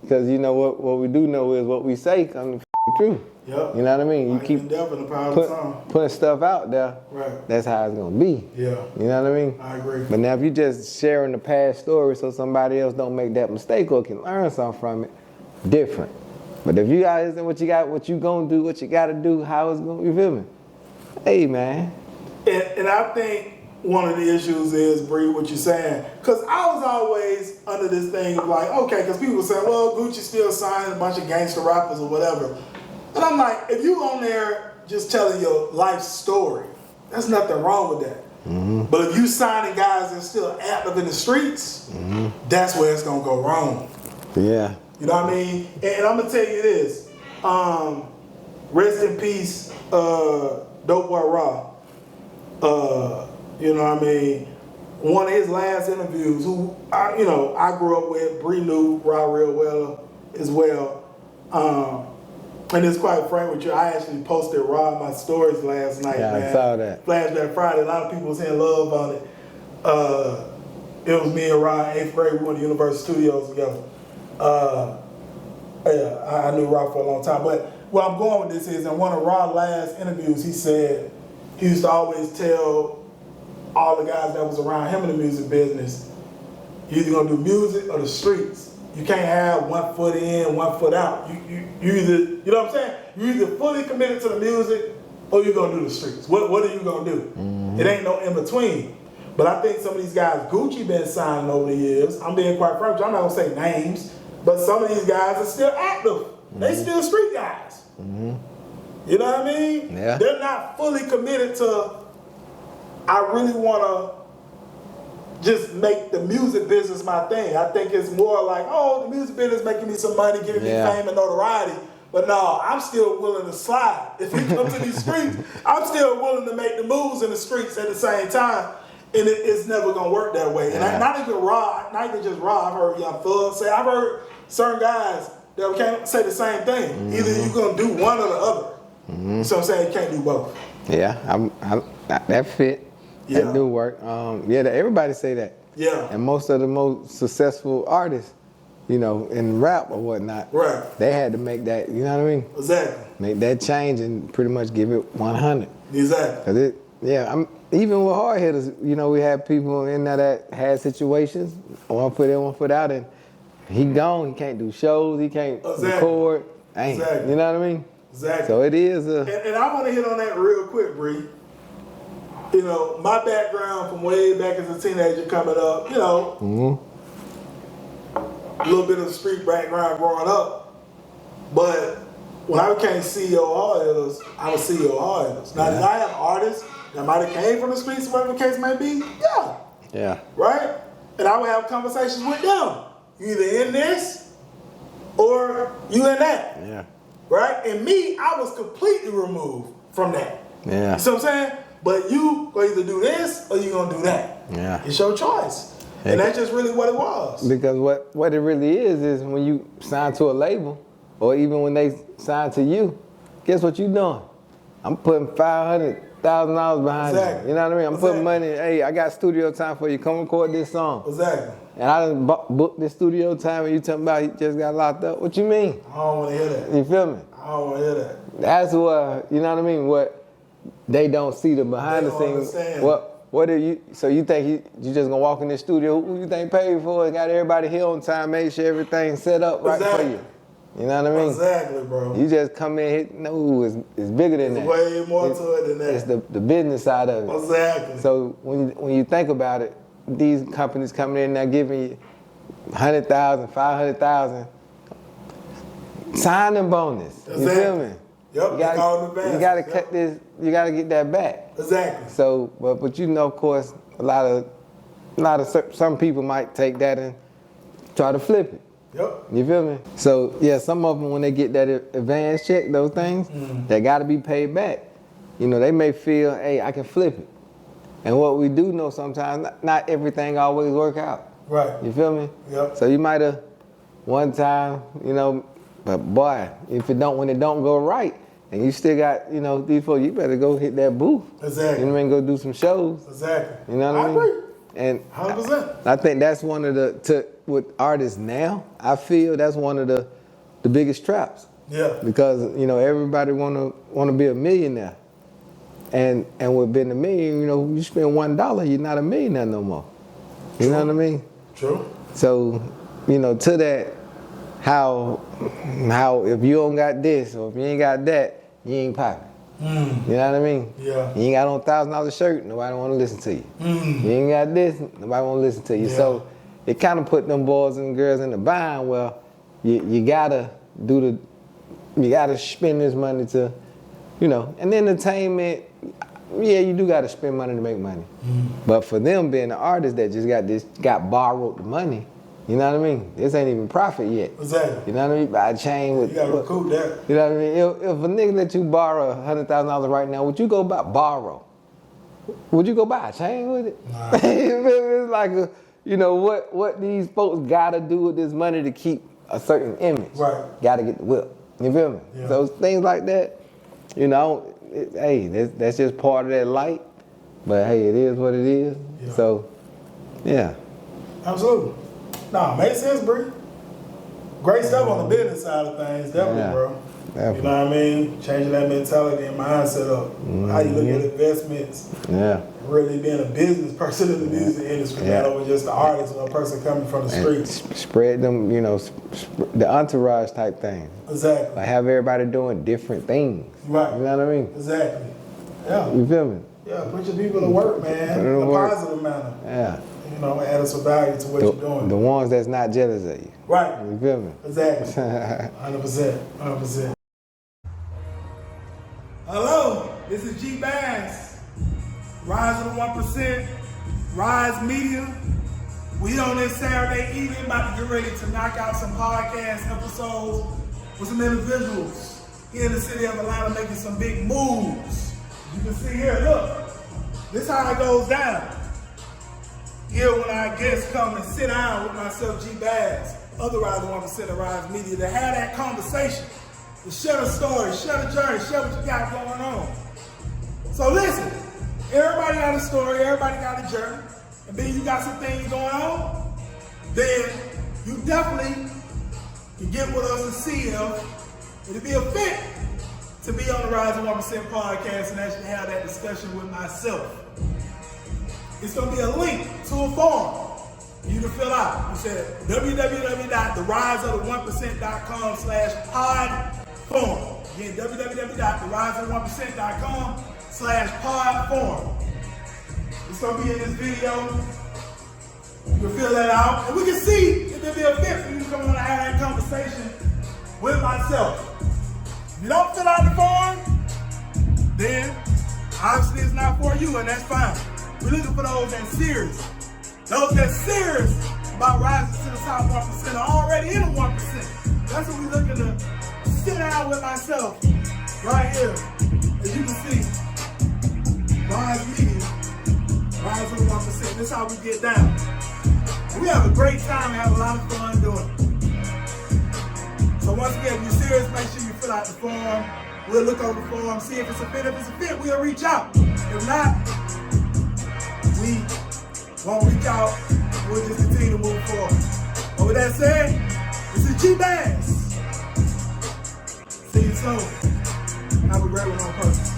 because you know what we do know is what we say comes true. Yep. You know what I mean? You keep putting stuff out there. Right. That's how it's gonna be. Yeah. You know what I mean? I agree. But now if you just sharing the past story so somebody else don't make that mistake or can learn something from it, different. But if you guys what you gonna do, what you gotta do, how it's gonna, you feel me? Hey man. And I think one of the issues is, Bri, what you're saying. Because I was always under this thing of like, okay, because people were saying, well, Gucci still signing a bunch of gangster rappers or whatever. And I'm like, if you on there just telling your life story, there's nothing wrong with that. Mm-hmm. But if you signing guys that's still active in the streets, that's where it's going to go wrong. Yeah. You know what I mean? And I'm going to tell you this. Rest in peace, Dope Boy Raw. You know what I mean? One of his last interviews, who I grew up with, Bri knew Raw real well as well. And it's quite frank with you, I actually posted Raw in my stories last night, man. I saw that. Flashback Friday, a lot of people was saying love on it. It was me and Raw in 8th grade, we went to Universal Studios together. I knew Raw for a long time, but where I'm going with this is, in one of Raw's last interviews, he said he used to always tell all the guys that was around him in the music business, you're either gonna do music or the streets. You can't have 1 foot in, 1 foot out. You either, you know what I'm saying? You either fully committed to the music or you're gonna do the streets. What are you gonna do? Mm-hmm. It ain't no in between. But I think some of these guys, Gucci been signing over the years. I'm being quite frank, I'm not gonna say names, but some of these guys are still active. Mm-hmm. They still street guys. Mm-hmm. You know what I mean? Yeah. They're not fully committed to, I really wanna just make the music business my thing. I think it's more like, oh, the music business making me some money, giving me fame and notoriety. But no, I'm still willing to slide. If it comes to these streets, I'm still willing to make the moves in the streets at the same time. And it's never gonna work that way. And not even Raw, not even just Raw, I've heard Young Thug say, I've heard certain guys that can't say the same thing. Mm-hmm. Either you're gonna do one or the other. Mm-hmm. So I'm saying you can't do both. Yeah, that fit. Yeah. That do work. Everybody say that. Yeah. And most of the most successful artists, you know, in rap or whatnot, right, they had to make that, you know what I mean? Exactly. Make that change and pretty much give it 100. Exactly. Even with hard hitters, you know, we had people in there that had situations, 1 foot in, 1 foot out, and he gone. He can't do shows. He can't record. Exactly. You know what I mean? Exactly. So it is And I want to hit on that real quick, Bri. You know, my background from way back as a teenager coming up, you know, a little bit of street background growing up. But when I became CEO of Hard Hitters, I was CEO of Hard Hitters. Now, did I have artists that might have came from the streets, whatever the case may be? Yeah. Yeah. Right? And I would have conversations with them. You either in this or you in that. Yeah. Right? And me, I was completely removed from that. Yeah. You see what I'm saying? But you gonna either do this or you gonna do that. Yeah. It's your choice. And that's just really what it was. Because what it really is when you sign to a label, or even when they sign to you, guess what you doing? I'm putting $500,000 behind you. You know what I mean? I'm putting money, hey, I got studio time for you. Come record this song. Exactly. And I done booked this studio time and you talking about he just got locked up. What you mean? I don't want to hear that. You feel me? I don't want to hear that. That's what, you know what I mean? What they don't see the behind the scenes. What are you? So you think you just gonna walk in the studio? Who you think paid for it? Got everybody here on time, made sure everything's set up right for you. You know what I mean? Exactly, bro. You just come in, it's bigger than that. Way more to it than that. It's the business side of it. Exactly. So when you think about it, these companies coming in now giving you $100,000, $500,000, signing bonus. Exactly. You feel me? Yep, you gotta cut this. You gotta get that back. Exactly. So, but you know, of course, a lot of some people might take that and try to flip it. Yep. You feel me? So yeah, some of them when they get that advance check, those things, they gotta be paid back. You know, they may feel, hey, I can flip it. And what we do know sometimes, not everything always work out. Right. You feel me? Yep. So you might have one time, you know, but boy, when it don't go right, and you still got, you know, these folks, you better go hit that booth. Exactly. You know what I mean? Go do some shows. Exactly. You know what I mean? I agree. And 100%. I think that's one of with artists now, I feel that's one of the biggest traps. Yeah. Because everybody wanna be a millionaire, and with being a million, you spend $1, you're not a millionaire no more. You know what I mean? True. So, to that, how if you don't got this or if you ain't got that, you ain't popping. You know what I mean? Yeah. You ain't got on $1,000 shirt, nobody want to listen to you. You ain't got this, nobody want to listen to you. Yeah. So it kind of put them boys and girls in the bind. Well, you gotta spend this money to, and entertainment. Yeah, you do gotta spend money to make money. But for them being the artists that just got borrowed the money, you know what I mean? This ain't even profit yet. Exactly. You know what I mean? Buy a chain with. You gotta recoup that. You know what I mean? If a nigga let you borrow $100,000 right now, would you go borrow? Would you go buy a chain with it? Nah. It's like what these folks gotta do with this money to keep a certain image. Right. Gotta get the whip. You feel me? Yeah. So things like that, hey, that's just part of that light. But hey, it is what it is. Yeah. So, yeah. Absolutely. Nah, makes sense, Bri. Great stuff on the business side of things, definitely, Yeah, bro. definitely. You know what I mean? Changing that mentality and mindset up. How you look at investments. Yeah. Really being a business person in the music industry, not over just the artist or a person coming from the streets. Spread them, the entourage type thing. Exactly. Like have everybody doing different things. Right. You know what I mean? Exactly. Yeah. You feel me? Yeah, put your people to work, man. In a positive manner. Yeah. Adding some value to what you're doing. The ones that's not jealous of you. Right. You feel me? Exactly. 100%. 100%. Hello, this is G Bass. Rise of the 1%. Rise Media. We on this Saturday evening about to get ready to knock out some podcast episodes with some individuals here in the city of Atlanta making some big moves. You can see here, look. This is how it goes down. Here when our guests come and sit down with myself, G Bass, other Rise of 1% of Rise Media, to have that conversation, to share the story, share the journey, share what you got going on. So listen, everybody got a story, everybody got a journey, and then you got some things going on, then you definitely can get with us and see if it'll be a fit to be on the Rise of 1% podcast and actually have that discussion with myself. It's going to be a link to a form you can fill out. You said www.theriseofthe1%.com/pod-form. Again, www.theriseofthe1%.com/pod-form. It's going to be in this video. You can fill that out. And we can see if there'll be a fit for you to come on and have that conversation with myself. If you don't fill out the form, then obviously it's not for you, and that's fine. We're looking for those that's serious. Those that's serious about rising to the top 1% are already in the 1%. That's what we're looking to sit down with myself right here. As you can see, Rise Media, Rise of the 1%. This is how we get down. And we have a great time and have a lot of fun doing it. So once again, if you're serious, make sure you fill out the form. We'll look over the form, see if it's a fit. If it's a fit, we'll reach out. If not, we won't reach out. We'll just continue to move forward. But with that said, this is G Bass. See you soon. Have a great one on purpose.